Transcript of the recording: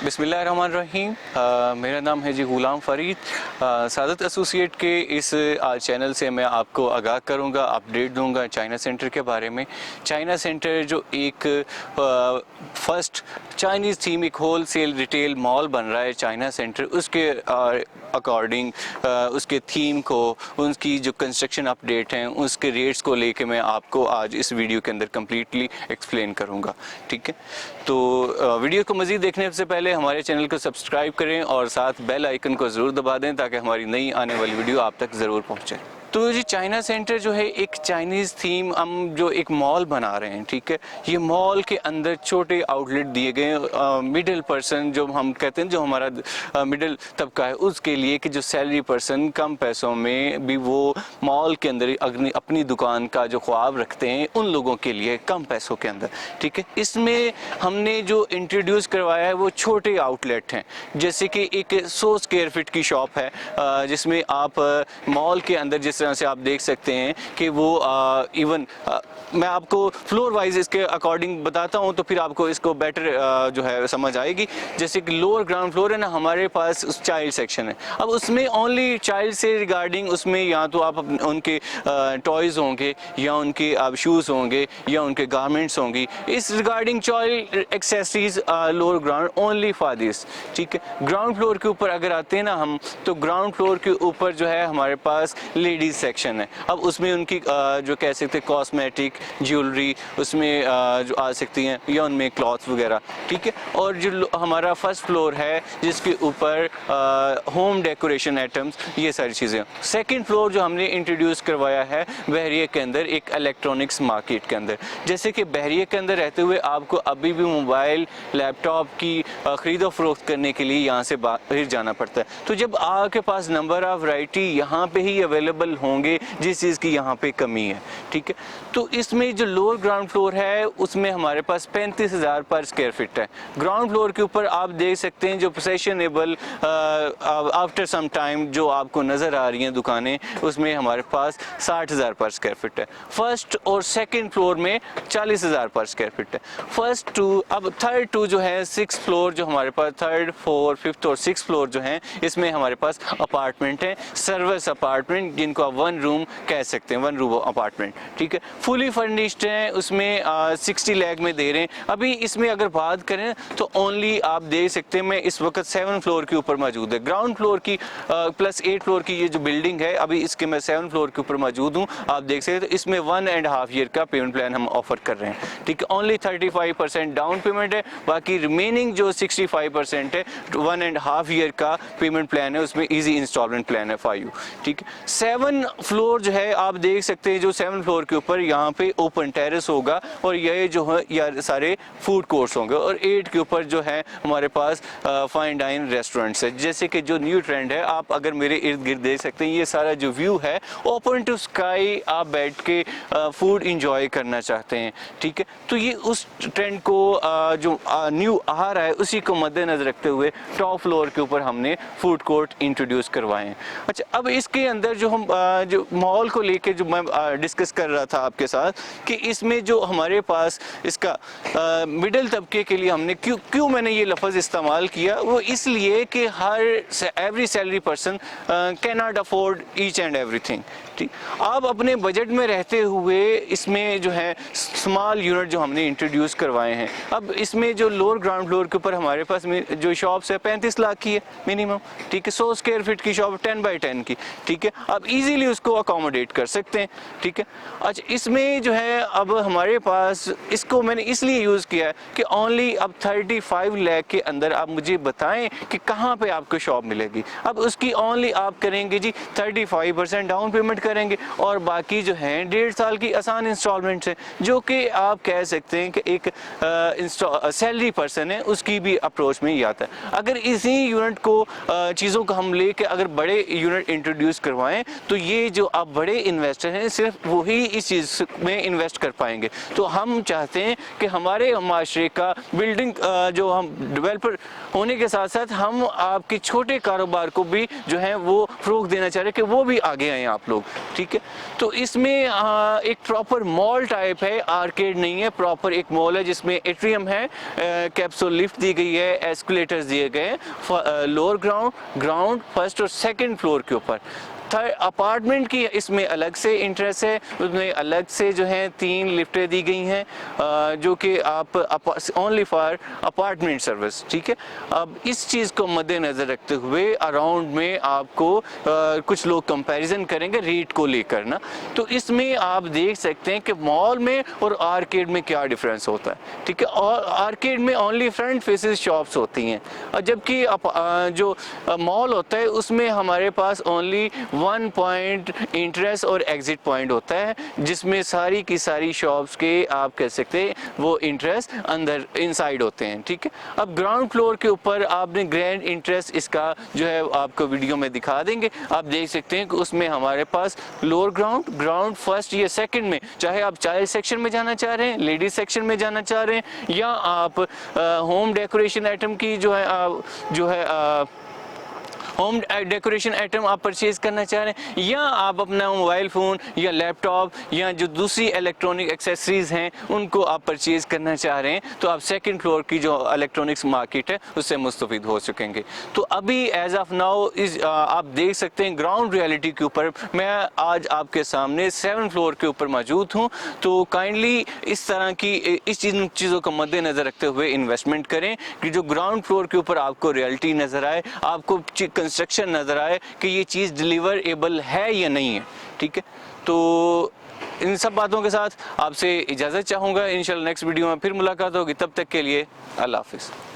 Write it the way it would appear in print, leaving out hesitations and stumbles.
बिस्मिल्लाहिर्रहमानिर्रहीम। मेरा नाम है जी ग़ुलाम फ़रीद। सादत एसोसिएट के इस चैनल से मैं आपको आगाह करूंगा, अपडेट दूंगा चाइना सेंटर के बारे में। चाइना सेंटर जो एक फर्स्ट चाइनीज़ थीम एक होल सेल रिटेल मॉल बन रहा है चाइना सेंटर, उसके अकॉर्डिंग उसके थीम को, उसकी जो कंस्ट्रक्शन अपडेट हैं, उसके रेट्स को लेके मैं आपको आज इस वीडियो के अंदर कम्प्लीटली एक्सप्लेन करूँगा। ठीक है, तो वीडियो को मज़ीद देखने से पहले हमारे चैनल को सब्सक्राइब करें और साथ बेल आइकन को ज़रूर दबा दें ताकि हमारी नई आने वाली वीडियो आप तक ज़रूर पहुँचे। तो जी चाइना सेंटर जो है एक चाइनीज़ थीम हम जो एक मॉल बना रहे हैं। ठीक है, ये मॉल के अंदर छोटे आउटलेट दिए गए मिडिल पर्सन जो हम कहते हैं, जो हमारा मिडिल तबका है, उसके लिए कि जो सैलरी पर्सन कम पैसों में भी वो मॉल के अंदर अपनी दुकान का जो ख्वाब रखते हैं, उन लोगों के लिए कम पैसों के अंदर। ठीक है, इसमें हमने जो इंट्रोड्यूस करवाया है वो छोटे आउटलेट हैं, जैसे कि एक 100 स्क्वायर फीट की शॉप है जिसमें आप मॉल के अंदर जिस तरह से आप देख सकते हैं कि वो इवन मैं आपको फ्लोर वाइज इसके अकॉर्डिंग बताता हूं तो फिर आपको इसको बेटर जो है समझ आएगी। जैसे कि लोअर ग्राउंड फ्लोर है ना, हमारे पास उस चाइल्ड सेक्शन है। अब उसमें ओनली चाइल्ड से रिगार्डिंग उसमें या तो आप उनके टॉयज़ होंगे या उनके आप शूज़ होंगे या उनके गारमेंट्स होंगी, इस regarding child accessories lower ground only for this. ठीक है, ग्राउंड फ्लोर के ऊपर अगर आते हैं ना हम, तो ग्राउंड फ्लोर के ऊपर जो है हमारे पास लेडीज सेक्शन है। अब उसमें उनकी जो कह सकते हैं कॉस्मेटिक ज्वेलरी उसमें जो आ सकती हैं या उनमें क्लॉथ्स वगैरह। ठीक है, और जो हमारा फर्स्ट फ्लोर है जिसके ऊपर होम डेकोरेशन आइटम्स, ये सारी चीज़ें। सेकंड फ्लोर जो हमने इंट्रोड्यूस करवाया है बहरिया के अंदर एक इलेक्ट्रॉनिक्स मार्केट के अंदर। जैसे कि बहरिया के अंदर रहते हुए आपको अभी भी मोबाइल लैपटॉप की ख़रीदो फरोख्त करने के लिए यहाँ से बाहर जाना पड़ता है, तो जब आपके पास नंबर ऑफ़ वैरायटी यहाँ पे ही अवेलेबल होंगे जिस चीज़ की यहाँ पे कमी है। ठीक है, तो इसमें जो लोअर ग्राउंड फ्लोर है उसमें हमारे पास 35,000 पर स्क्वायर फीट है। ग्राउंड फ्लोर के ऊपर आप देख सकते हैं जो पोसेशनेबल आफ्टर सम टाइम जो आपको नज़र आ रही हैं दुकानें, उसमें हमारे पास 60,000 पर स्क्वायर फीट है। फर्स्ट और सेकंड फ्लोर में 40,000 पर स्क्वायर फीट है। फर्स्ट टू, अब थर्ड टू जो है 6 फ्लोर जो हमारे पास, थर्ड 4 5th और 6th फ्लोर जो हैं, इसमें हमारे पास अपार्टमेंट है, सर्विस अपार्टमेंट जिनको आप 1 रूम कह सकते हैं, 1 रूम अपार्टमेंट। ठीक है, फुली फर्निश्ड हैं, उसमें 60 लाख में दे रहे हैं। अभी इसमें अगर बात करें तो ओनली आप देख सकते हैं मैं इस वक्त 7 फ्लोर के ऊपर मौजूद है। ग्राउंड फ्लोर की प्लस 8 फ्लोर की ये जो बिल्डिंग है, अभी इसके मैं 7 फ्लोर के ऊपर मौजूद हूँ। आप देख सकते हैं, तो इसमें 1.5 ईयर का पेमेंट प्लान हम ऑफर कर रहे हैं। ठीक है, ओनली 35% डाउन पेमेंट है, बाकी रिमेनिंग जो 65% है 1.5 ईयर का पेमेंट प्लान है, उसमें ईजी इंस्टॉलमेंट प्लान है फॉर यू। ठीक है, 7 फ्लोर जो है आप देख सकते हैं, जो 7 फ्लोर के ऊपर यहाँ पे ओपन टेरेस होगा और ये जो है ये सारे फूड कोर्ट्स होंगे, और 8 के ऊपर जो है हमारे पास फाइन डाइन रेस्टोरेंट्स है। जैसे कि जो न्यू ट्रेंड है, आप अगर मेरे इर्द गिर्द देख सकते हैं, ये सारा जो व्यू है ओपन टू स्काई, आप बैठ के फूड इंजॉय करना चाहते हैं। ठीक है, तो ये उस ट्रेंड को जो न्यू आ रहा है उसी को मद्देनजर रखते हुए टॉप फ्लोर के ऊपर हमने फूड कोर्ट इंट्रोड्यूस करवाए हैं। अच्छा, अब इसके अंदर जो हम जो मॉल को लेके जो मैं डिस्कस कर रहा था आपके साथ कि इसमें जो हमारे पास इसका मिडिल तबके के लिए हमने क्यों मैंने ये लफ्ज़ इस्तेमाल किया, वो इसलिए कि every salary person can not afford each and everything. ठीक, आप अपने बजट में रहते हुए इसमें जो है स्मॉल यूनिट जो हमने इंट्रोड्यूस करवाए हैं। अब इसमें जो लोअर ग्राउंड फ्लोर के ऊपर हमारे पास जो शॉप्स है 35 लाख की है मिनिमम। ठीक है, 100 स्क्वायर फीट की शॉप 10 बाई 10 की। ठीक है, आप इजीली उसको अकोमोडेट कर सकते हैं। ठीक है, अच्छा इसमें जो है अब हमारे पास, इसको मैंने इसलिए यूज़ किया है कि ओनली अब 35 लाख के अंदर आप मुझे बताएं कि कहाँ पे आपको शॉप मिलेगी। अब उसकी ओनली आप करेंगे जी 35% डाउन पेमेंट करेंगे और बाकी जो है 1.5 साल की आसान इंस्टॉलमेंट्स हैं, जो कि आप कह सकते हैं कि एक सैलरी पर्सन है उसकी भी अप्रोच में ही आता है। अगर इसी यूनिट को चीज़ों को हम लेके अगर बड़े यूनिट इंट्रोड्यूस करवाएं तो ये जो आप बड़े इन्वेस्टर हैं सिर्फ वही इस चीज़ में इन्वेस्ट कर पाएंगे। तो हम चाहते हैं कि हमारे माशरे का बिल्डिंग जो हम डेवलपर होने के साथ साथ हम आपके छोटे कारोबार को भी जो है वो फ़रोग़ देना चाह रहे हैं कि वो भी आगे आएँ आप लोग, ठीक है। तो इसमें एक प्रॉपर मॉल टाइप है, आर्केड नहीं है, प्रॉपर एक मॉल है जिसमें एट्रियम है, कैप्सूल लिफ्ट दी गई है, एस्केलेटर्स दिए गए हैं लोअर ग्राउंड फर्स्ट और सेकंड फ्लोर के ऊपर। थर्ड अपार्टमेंट की इसमें अलग से इंटरेस्ट है, उसमें अलग से जो है 3 लिफ्टें दी गई हैं जो कि आप ओनली फॉर अपार्टमेंट सर्विस, ठीक है। अब इस चीज़ को मद्देनज़र रखते हुए अराउंड में आपको कुछ लोग कंपैरिजन करेंगे रेट को लेकर ना, तो इसमें आप देख सकते हैं कि मॉल में और आर्केड में क्या डिफरेंस होता है, ठीक है। और आर्केड में ओनली फ्रंट फेसेस शॉप्स होती हैं और जबकि जो मॉल होता है उसमें हमारे पास ओनली 1 पॉइंट इंटरेस्ट और एग्जिट पॉइंट होता है जिसमें सारी की सारी शॉप्स के आप कह सकते हैं वो इंटरेस्ट अंदर इनसाइड होते हैं, ठीक है। अब ग्राउंड फ्लोर के ऊपर आपने ग्रैंड इंटरेस्ट इसका जो है आपको वीडियो में दिखा देंगे, आप देख सकते हैं कि उसमें हमारे पास लोअर ग्राउंड फर्स्ट या सेकंड में, चाहे आप चाइल्ड सेक्शन में जाना चाह रहे हैं, लेडीज सेक्शन में जाना चाह रहे हैं, या आप होम डेकोरेशन आइटम की जो है होम डेकोरेशन आइटम आप परचेज़ करना चाह रहे हैं, या आप अपना मोबाइल फ़ोन या लैपटॉप या जो दूसरी इलेक्ट्रॉनिक एक्सेसरीज़ हैं उनको आप परचेज़ करना चाह रहे हैं, तो आप सेकंड फ्लोर की जो इलेक्ट्रॉनिक्स मार्केट है उससे मुस्तफ़ीद हो सकेंगे। तो अभी एज़ ऑफ नाउ आप देख सकते हैं ग्राउंड रियलिटी के ऊपर मैं आज आपके सामने 7 फ्लोर के ऊपर मौजूद हूँ। तो काइंडली इस तरह की इस चीज़ों को मद्देनज़र रखते हुए इन्वेस्टमेंट करें कि जो ग्राउंड फ्लोर के ऊपर आपको रियलिटी नज़र आए, आपको कंस्ट्रक्शन नज़र आए कि ये चीज़ डिलीवरेबल है या नहीं है, ठीक है। तो इन सब बातों के साथ आपसे इजाज़त चाहूँगा, इंशाल्लाह नेक्स्ट वीडियो में फिर मुलाकात होगी, तब तक के लिए अल्लाह हाफ़िज़।